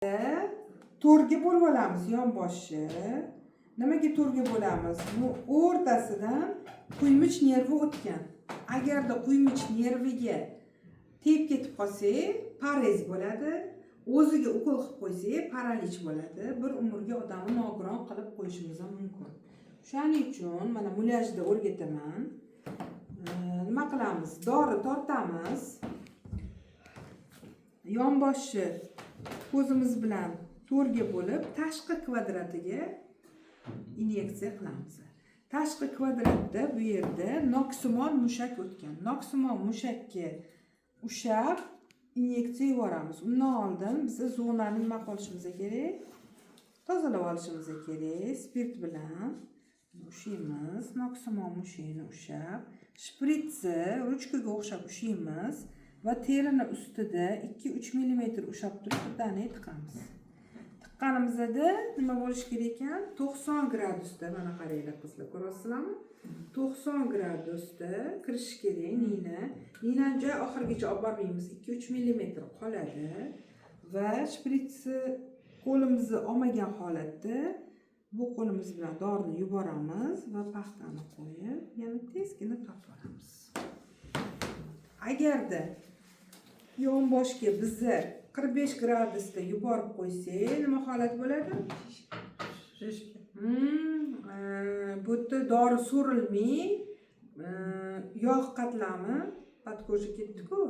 to'rga bo'lib olamiz yonboshni. Nimaga to'rga bo'lamiz? Bu o'rtasidan quymuch nervi o'tgan. Agarda quymuch nerviga tep ketib qolsa, parez bo'ladi. O'ziga ukol qilib qo'ysa, paralij bo'ladi. Bir umrga odamni nogiron qilib qo'yishimiz ham mumkin. Shuning uchun mana mulyajda o'rgataman. Nima qilamiz? Dori tortamiz. Yonboshni ko'zimiz bilan to'rga bo'lib, tashqi kvadratiga inyeksiya qilamiz. Tashqi kvadratda bu yerda noksimon mushak o'tgan. Noksimon mushakka ushab inyeksiya yuboramiz. Undan oldin biz zonani nima qilishimiz kerak? Tozalab olishimiz kerak. Spirt bilan ushaymiz. Noksimon mushakni ushab, shpritsi ruchkaga o'xshab ushaymiz va terini ustida 2-3 mm ushab turib bittani tiqamiz. Tiqqanimizda nima bo'lish kerak ekan? 90 gradusda, mana qaranglar qizlar, ko'ryapsizlarmi? 90 gradusda kirish kerak nina. Ninani joy oxirigacha olib bormaymiz, 2-3 mm qoladi va shpritsi qo'limizni olmagan holatda bu qo'limiz bilan dorini yuboramiz va paxtani qo'yib, yana tezgina tortib olamiz. Agarda yonboshga bizni 45 gradusda yuborib qo'ysak, nima holat bo'ladi? Bu yerda dori so'rilmay, yog' qatlami podko'ja ketdi-ku,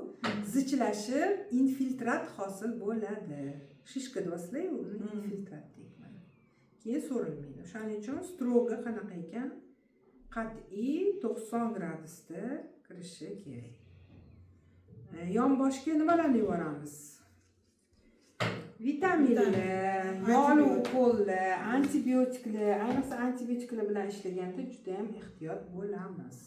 zichlashib, infiltrat hosil bo'ladi. Shishka deyapsizlar, uni infiltrat deydi. Keyin so'rilmaydi. Shuning uchun stroga qanaqa ekan? Qat'iy 90 gradusda kirishi kerak. Yonboshga nimalarni yuboramiz? Vitaminlar, yog'li ukollar, antibiotiklar, ayniqsa antibiotiklar bilan ishlaganda juda ham ehtiyot bo'lamiz.